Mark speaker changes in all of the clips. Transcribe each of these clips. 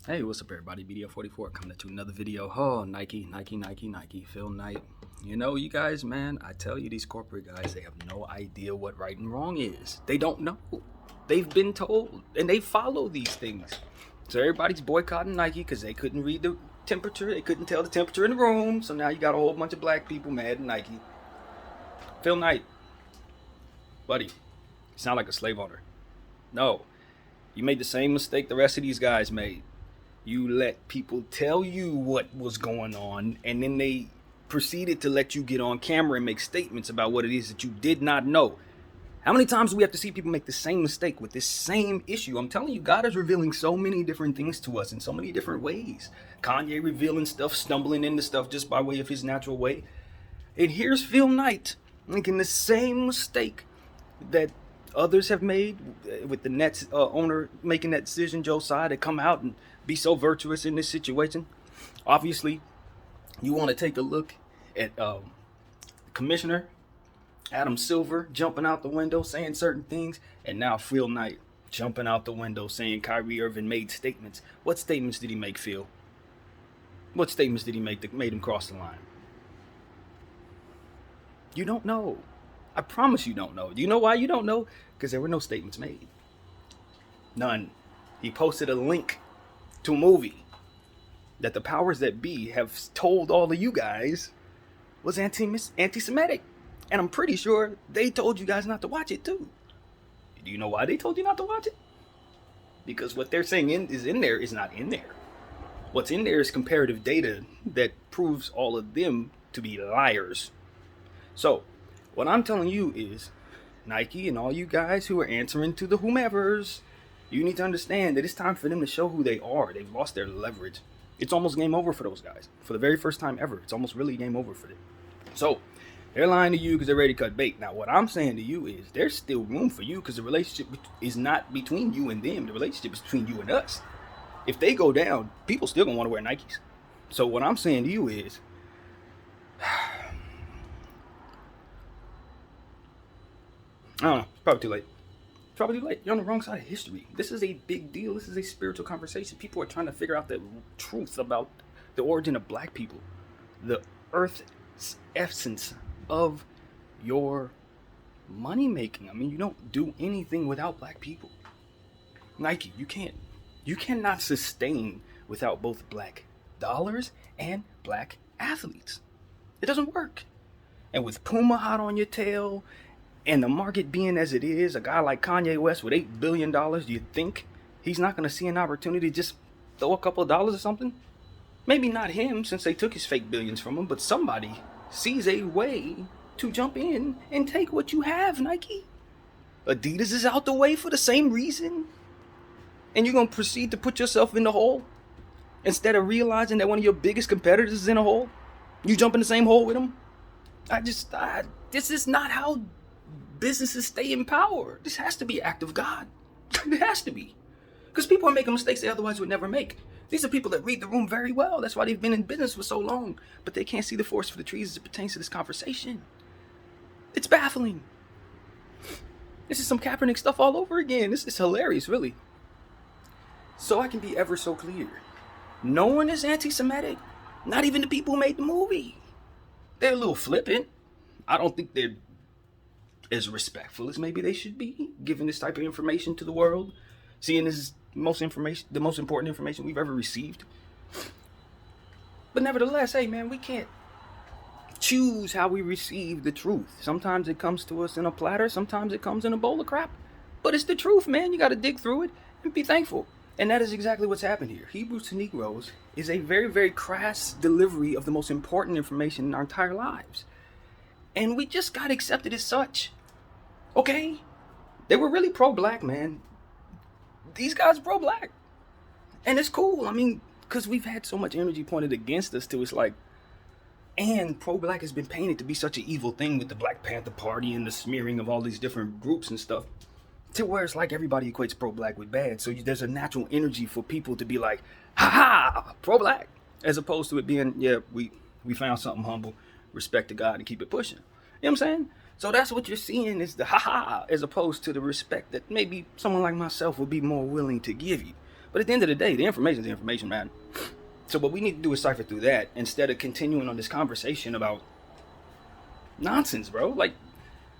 Speaker 1: Hey, what's up, everybody? BDO44 coming to another video. Oh, Nike, Phil Knight. You know, you guys, man, I tell you, these corporate guys, they have no idea what right and wrong is. They don't know. They've been told, and they follow these things. So everybody's boycotting Nike because they couldn't read the temperature. They couldn't tell the temperature in the room. So now you got a whole bunch of black people mad at Nike. Phil Knight, buddy, you sound like a slave owner. No, you made the same mistake the rest of these guys made. You let people tell you what was going on, and then they proceeded to let you get on camera and make statements about what it is that you did not know. How many times do we have to see people make the same mistake with this same issue? I'm telling you, God is revealing so many different things to us in so many different ways. Kanye revealing stuff, stumbling into stuff just by way of his natural way. And here's Phil Knight making the same mistake that others have made, with the Nets owner making that decision, Joe Tsai, to come out and be so virtuous in this situation. Obviously, you want to take a look at Commissioner Adam Silver jumping out the window saying certain things, and now Phil Knight jumping out the window saying Kyrie Irving made statements. What statements did he make, Phil? What statements did he make that made him cross the line? You don't know. I promise you don't know. Do you know why you don't know? Because there were no statements made. None. He posted a link to a movie that the powers that be have told all of you guys was anti-Semitic. And I'm pretty sure they told you guys not to watch it too. Do you know why they told you not to watch it? Because what they're saying is in there is not in there. What's in there is comparative data that proves all of them to be liars. So, what I'm telling you is, Nike and all you guys who are answering to the whomevers, you need to understand that it's time for them to show who they are. They've lost their leverage. It's almost game over for those guys. For the very first time ever, it's almost really game over for them. So, they're lying to you because they're ready to cut bait. Now, what I'm saying to you is there's still room for you because the relationship is not between you and them. The relationship is between you and us. If they go down, people still going to want to wear Nikes. So, what I'm saying to you is, I don't know. It's probably too late. It's probably too late. You're on the wrong side of history. This is a big deal. This is a spiritual conversation. People are trying to figure out the truth about the origin of black people, the earth's essence of your money making. I mean, you don't do anything without black people. Nike, you can't. You cannot sustain without both black dollars and black athletes. It doesn't work. And with Puma hot on your tail, and the market being as it is, a guy like Kanye West with $8 billion, do you think he's not going to see an opportunity to just throw a couple of dollars or something? Maybe not him, since they took his fake billions from him, but somebody sees a way to jump in and take what you have, Nike. Adidas is out the way for the same reason. And you're going to proceed to put yourself in the hole instead of realizing that one of your biggest competitors is in a hole. You jump in the same hole with them. This is not how businesses stay in power. This has to be an act of God. It has to be. Because people are making mistakes they otherwise would never make. These are people that read the room very well. That's why they've been in business for so long. But they can't see the forest for the trees as it pertains to this conversation. It's baffling. This is some Kaepernick stuff all over again. This is hilarious, really. So I can be ever so clear. No one is anti-Semitic. Not even the people who made the movie. They're a little flippant. I don't think they're as respectful as maybe they should be, giving this type of information to the world, seeing this the most important information we've ever received. But nevertheless, hey man, we can't choose how we receive the truth. Sometimes it comes to us in a platter, sometimes it comes in a bowl of crap. But it's the truth, man. You got to dig through it and be thankful. And that is exactly what's happened here. Hebrews to Negroes is a very, very crass delivery of the most important information in our entire lives. And we just got accepted as such. Okay? They were really pro-black, man. These guys pro-black. And it's cool. I mean, because we've had so much energy pointed against us till it's like, and pro-black has been painted to be such an evil thing with the Black Panther Party and the smearing of all these different groups and stuff, to where it's like everybody equates pro-black with bad. So there's a natural energy for people to be like, ha-ha, pro-black. As opposed to it being, yeah, we found something humble, respect to God, and keep it pushing. You know what I'm saying? So that's what you're seeing is the ha-ha, as opposed to the respect that maybe someone like myself would be more willing to give you. But at the end of the day, the information is the information, man. So what we need to do is cipher through that instead of continuing on this conversation about nonsense, bro. Like,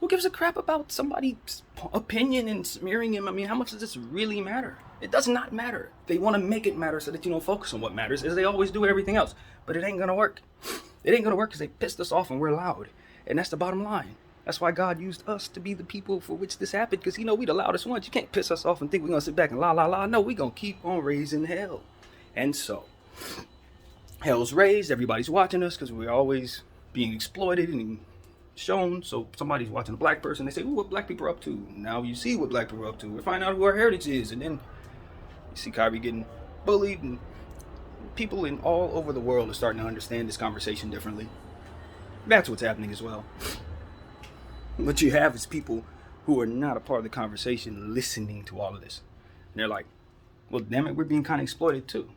Speaker 1: who gives a crap about somebody's opinion and smearing him? I mean, how much does this really matter? It does not matter. They want to make it matter so that you don't focus on what matters, as they always do with everything else. But it ain't going to work. It ain't going to work because they pissed us off and we're loud. And that's the bottom line. That's why God used us to be the people for which this happened, because, we the loudest ones. You can't piss us off and think we're going to sit back and la, la, la. No, we're going to keep on raising hell. And so, hell's raised. Everybody's watching us because we're always being exploited and shown. So somebody's watching a black person, they say, ooh, what black people are up to. Now you see what black people are up to. We find out who our heritage is. And then you see Kyrie getting bullied, and people in all over the world are starting to understand this conversation differently. That's what's happening as well. What you have is people who are not a part of the conversation listening to all of this. And they're like, well, damn it, we're being kind of exploited too.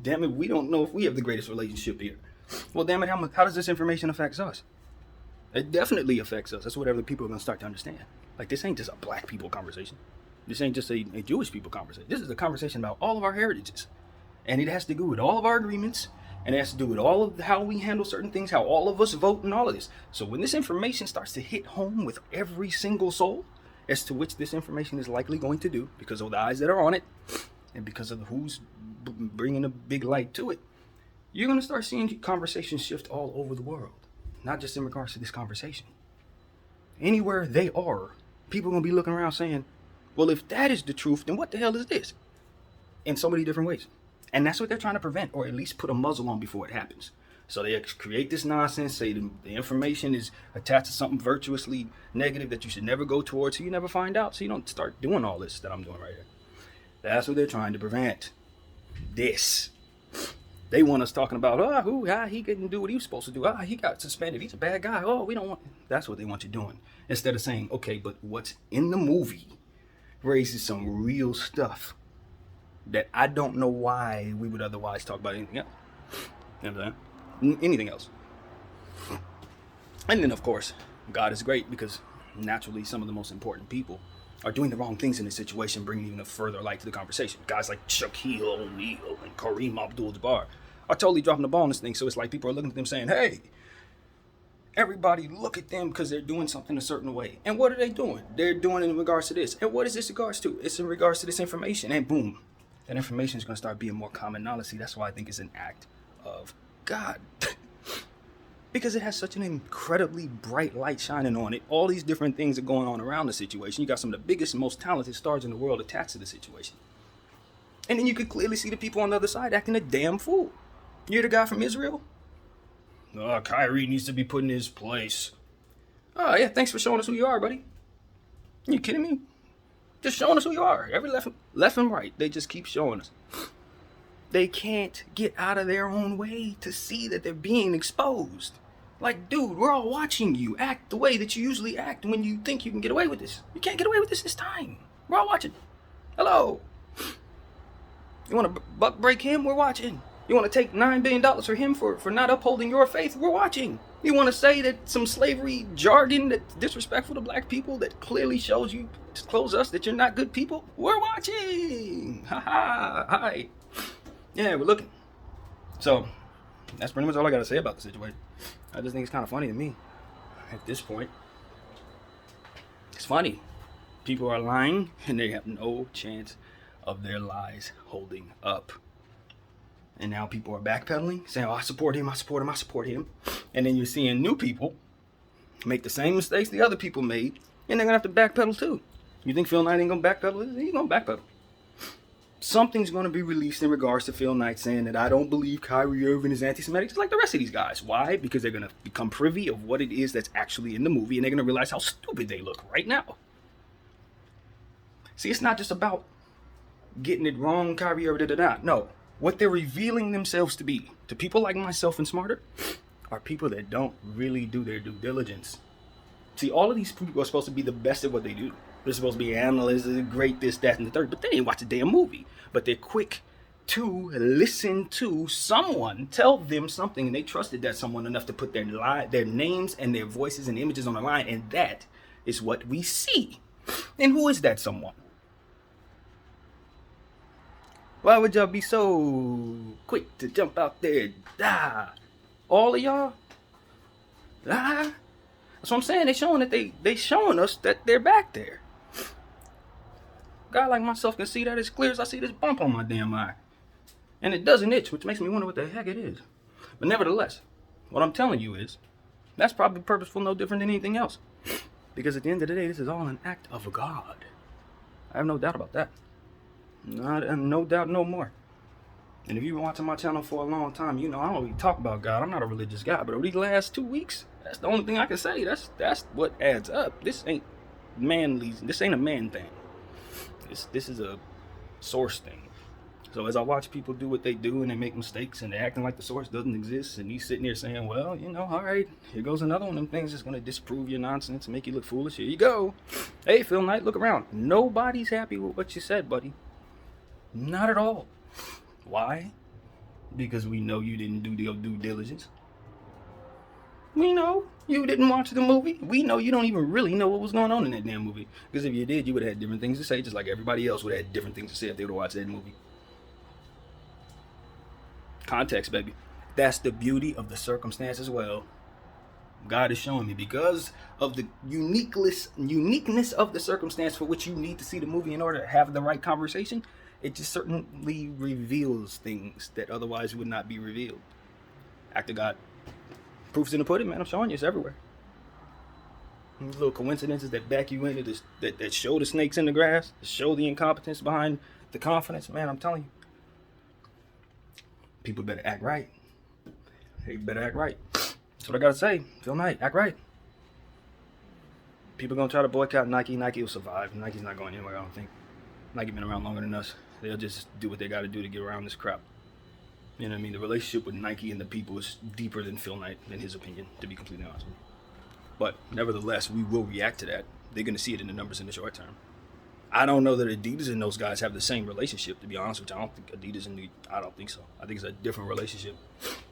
Speaker 1: Damn it, we don't know if we have the greatest relationship here. Well, damn it, how does this information affect us? It definitely affects us. That's what other people are going to start to understand. Like, this ain't just a black people conversation. This ain't just a Jewish people conversation. This is a conversation about all of our heritages. And it has to do with all of our agreements. And it has to do with all of how we handle certain things, how all of us vote and all of this. So when this information starts to hit home with every single soul, as to which this information is likely going to do, because of the eyes that are on it, and because of who's bringing a big light to it, you're going to start seeing conversations shift all over the world. Not just in regards to this conversation. Anywhere they are, people are going to be looking around saying, well, if that is the truth, then what the hell is this? In so many different ways. And that's what they're trying to prevent, or at least put a muzzle on before it happens. So they create this nonsense, say the information is attached to something virtuously negative that you should never go towards, so you never find out, so you don't start doing all this that I'm doing right here. That's what they're trying to prevent. This. They want us talking about, he couldn't do what he was supposed to do. He got suspended. He's a bad guy. We don't want... That's what they want you doing. Instead of saying, okay, but what's in the movie raises some real stuff that I don't know why we would otherwise talk about anything else. You know what I'm saying? Anything else. And then, of course, God is great because naturally some of the most important people are doing the wrong things in this situation, bringing even a further light to the conversation. Guys like Shaquille O'Neal and Kareem Abdul-Jabbar are totally dropping the ball on this thing. So it's like people are looking at them saying, hey, everybody look at them because they're doing something a certain way. And what are they doing? They're doing it in regards to this. And what is this in regards to? It's in regards to this information. And boom, that information is going to start being more common knowledge. See, that's why I think it's an act of God. Because it has such an incredibly bright light shining on it. All these different things are going on around the situation. You got some of the biggest and most talented stars in the world attached to the situation. And then you could clearly see the people on the other side acting a damn fool. You're the guy from Israel? Kyrie needs to be put in his place. Oh, yeah, thanks for showing us who you are, buddy. Are you kidding me? Just showing us who you are. Every left and right, they just keep showing us. They can't get out of their own way to see that they're being exposed. Like, dude, we're all watching you act the way that you usually act when you think you can get away with this. You can't get away with this time. We're all watching. Hello. You want to buck break him? We're watching. You want to take $9 billion for him for not upholding your faith? We're watching. You want to say that some slavery jargon that's disrespectful to black people that clearly shows us that you're not good people? We're watching. Ha ha. Hi. Yeah, we're looking. So, that's pretty much all I got to say about the situation. I just think it's kind of funny to me at this point. It's funny. People are lying, and they have no chance of their lies holding up. And now people are backpedaling, saying, I support him, I support him, I support him. And then you're seeing new people make the same mistakes the other people made, and they're going to have to backpedal too. You think Phil Knight ain't going to backpedal? He's going to backpedal. Something's going to be released in regards to Phil Knight saying that I don't believe Kyrie Irving is anti-Semitic, just like the rest of these guys. Why? Because they're going to become privy of what it is that's actually in the movie, and they're going to realize how stupid they look right now. See, it's not just about getting it wrong, Kyrie Irving, No. What they're revealing themselves to be, to people like myself and smarter, are people that don't really do their due diligence. See, all of these people are supposed to be the best at what they do. They're supposed to be analysts, great, this, that, and the third, but they ain't watch a damn movie. But they're quick to listen to someone tell them something, and they trusted that someone enough to put their names and their voices and images on the line, and that is what we see. And who is that someone? Why would y'all be so quick to jump out there and die? All of y'all? Die? That's what I'm saying. They showing us that they're back there. A guy like myself can see that as clear as I see this bump on my damn eye. And it doesn't itch, which makes me wonder what the heck it is. But nevertheless, what I'm telling you is, that's probably purposeful, no different than anything else. Because at the end of the day, this is all an act of God. I have no doubt about that. No doubt, no more. And if you've been watching my channel for a long time, you know I don't really talk about God. I'm not a religious guy, but over these last 2 weeks, that's the only thing I can say. That's what adds up. This ain't manly. This ain't a man thing. This is a source thing. So as I watch people do what they do and they make mistakes and they're acting like the source doesn't exist, and he's sitting there saying, well, you know, all right, here goes another one of them things that's going to disprove your nonsense and make you look foolish. Here you go. Hey, Phil Knight, look around. Nobody's happy with what you said, buddy. Not at all. Why? Because we know you didn't do your due diligence. We know you didn't watch the movie. We know you don't even really know what was going on in that damn movie. Because if you did, you would have had different things to say, just like everybody else would have had different things to say if they would have watched that movie. Context, baby. That's the beauty of the circumstance as well. God is showing me, because of the uniqueness of the circumstance for which you need to see the movie in order to have the right conversation, it just certainly reveals things that otherwise would not be revealed. Act of God. Proof's in the pudding, man. I'm showing you, it's everywhere. These little coincidences that back you into this, that show the snakes in the grass, that show the incompetence behind the confidence, man, I'm telling you. People better act right. They better act right. That's what I gotta say. Phil Knight, act right. People gonna try to boycott Nike. Nike will survive. Nike's not going anywhere, I don't think. Nike been around longer than us. They'll just do what they gotta do to get around this crap. You know what I mean? The relationship with Nike and the people is deeper than Phil Knight, in his opinion, to be completely honest with you. But nevertheless, we will react to that. They're gonna see it in the numbers in the short term. I don't know that Adidas and those guys have the same relationship, to be honest with you. I don't think Adidas and I don't think so. I think it's a different relationship.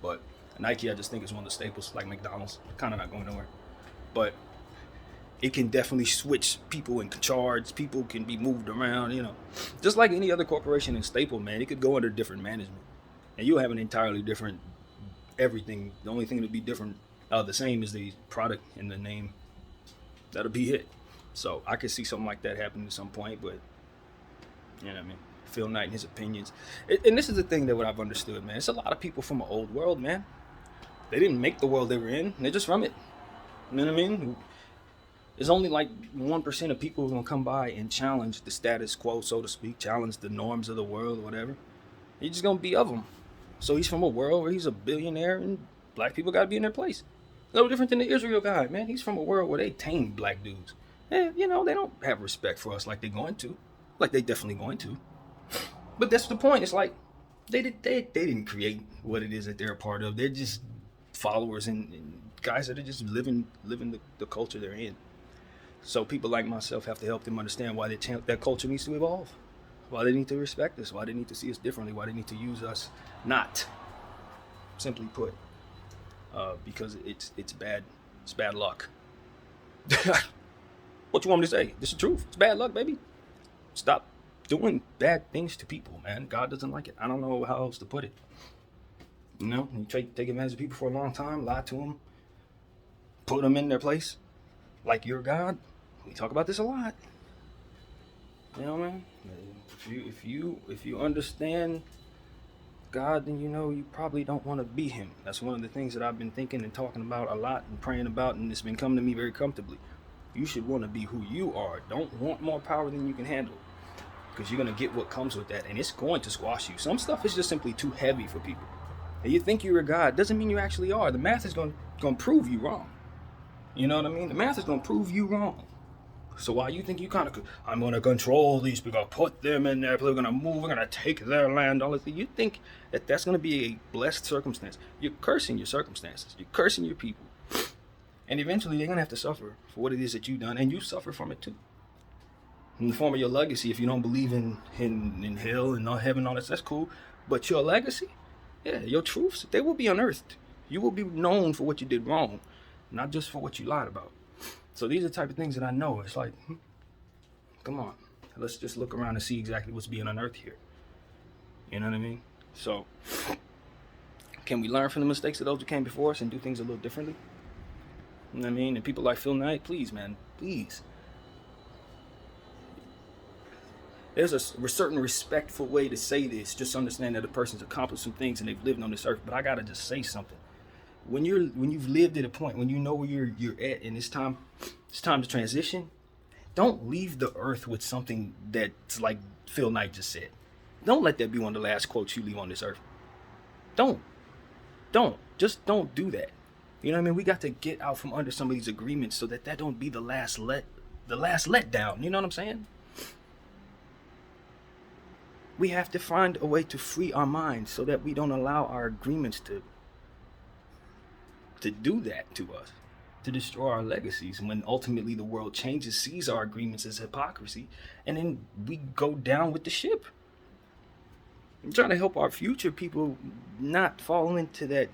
Speaker 1: But Nike, I just think it's one of the staples, like McDonald's. Kind of not going nowhere. But it can definitely switch people in charge. People can be moved around, you know. Just like any other corporation and staple, man, it could go under different management. And you'll have an entirely different everything. The only thing that would be different, the same, is the product and the name. That'll be it. So I could see something like that happening at some point, but you know what I mean? Phil Knight and his opinions. And this is the thing that what I've understood, man. It's a lot of people from an old world, man. They didn't make the world they were in. They're just from it. You know what I mean? There's only like 1% of people who are going to come by and challenge the status quo, so to speak, challenge the norms of the world or whatever. You're just going to be of them. So he's from a world where he's a billionaire and black people got to be in their place. No different than the Israel guy, man. He's from a world where they tame black dudes. And, you know, they don't have respect for us like they're going to. Like they definitely going to. But that's the point. It's like they didn't create what it is that they're a part of. They're just followers and guys that are just living the culture they're in. So people like myself have to help them understand why that culture needs to evolve. Why they need to respect us. Why they need to see us differently. Why they need to use us not. Simply put. Because it's bad. It's bad luck. What you want me to say? This is the truth. It's bad luck, baby. Stop doing bad things to people, man. God doesn't like it. I don't know how else to put it. You know, you take advantage of people for a long time, lie to them, put them in their place, like you're God. We talk about this a lot. You know, man. If you understand God, then you know you probably don't want to be Him. That's one of the things that I've been thinking and talking about a lot and praying about, and it's been coming to me very comfortably. You should want to be who you are. Don't want more power than you can handle, because you're going to get what comes with that, and it's going to squash you. Some stuff is just simply too heavy for people. And you think you're a God, doesn't mean you actually are. The math is going to prove you wrong. You know what I mean? The math is going to prove you wrong. So while you think you kind of, I'm going to control these people, put them in there, we're going to move, we're going to take their land, all this, you think that that's going to be a blessed circumstance. You're cursing your circumstances. You're cursing your people. And eventually they're going to have to suffer for what it is that you've done, and you suffer from it too. In the form of your legacy, if you don't believe in hell and not heaven, all that, that's cool. But your legacy, yeah, your truths, they will be unearthed. You will be known for what you did wrong, not just for what you lied about. So these are the type of things that I know. It's like, come on, let's just look around and see exactly what's being unearthed here. You know what I mean? So, can we learn from the mistakes of those who came before us and do things a little differently? You know what I mean? And people like Phil Knight, please, man, please. There's a certain respectful way to say this. Just understand that a person's accomplished some things and they've lived on this earth. But I gotta just say something. When you've lived at a point, when you know where you're at, and it's time to transition. Don't leave the earth with something that's like Phil Knight just said. Don't let that be one of the last quotes you leave on this earth. Don't. Just don't do that. You know what I mean? We got to get out from under some of these agreements so that don't be the last letdown. You know what I'm saying? We have to find a way to free our minds so that we don't allow our agreements to do that to us, to destroy our legacies. When ultimately the world changes, sees our agreements as hypocrisy, and then we go down with the ship. I'm trying to help our future people not fall into that.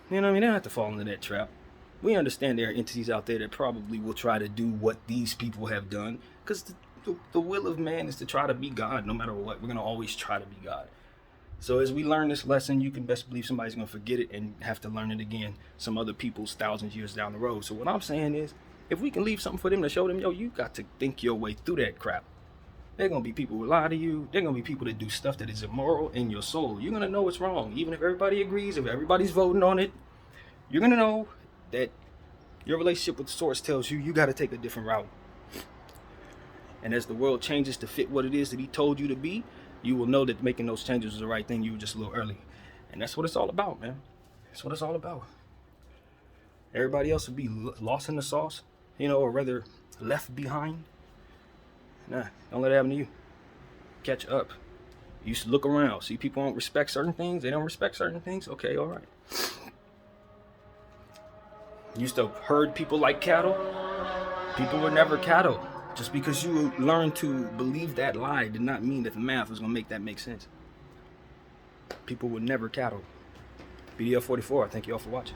Speaker 1: You know what I mean? They don't have to fall into that trap. We understand there are entities out there that probably will try to do what these people have done, because the will of man is to try to be God no matter what. We're going to always try to be God. So as we learn this lesson, you can best believe somebody's going to forget it and have to learn it again some other people's thousands of years down the road. So what I'm saying is, if we can leave something for them to show them, yo, you got to think your way through that crap. There are going to be people who lie to you. There are going to be people that do stuff that is immoral in your soul. You're going to know it's wrong. Even if everybody agrees, if everybody's voting on it, you're going to know that your relationship with the source tells you got to take a different route. And as the world changes to fit what it is that he told you to be, you will know that making those changes was the right thing. You were just a little early. And that's what it's all about, man. That's what it's all about. Everybody else will be lost in the sauce, or rather left behind. Nah, don't let it happen to you. Catch up. You should look around. See, people don't respect certain things. They don't respect certain things. Okay, all right. Used to herd people like cattle. People were never cattle. Just because you learned to believe that lie did not mean that the math was going to make that make sense. People were never cattle. BDL 44, I thank you all for watching.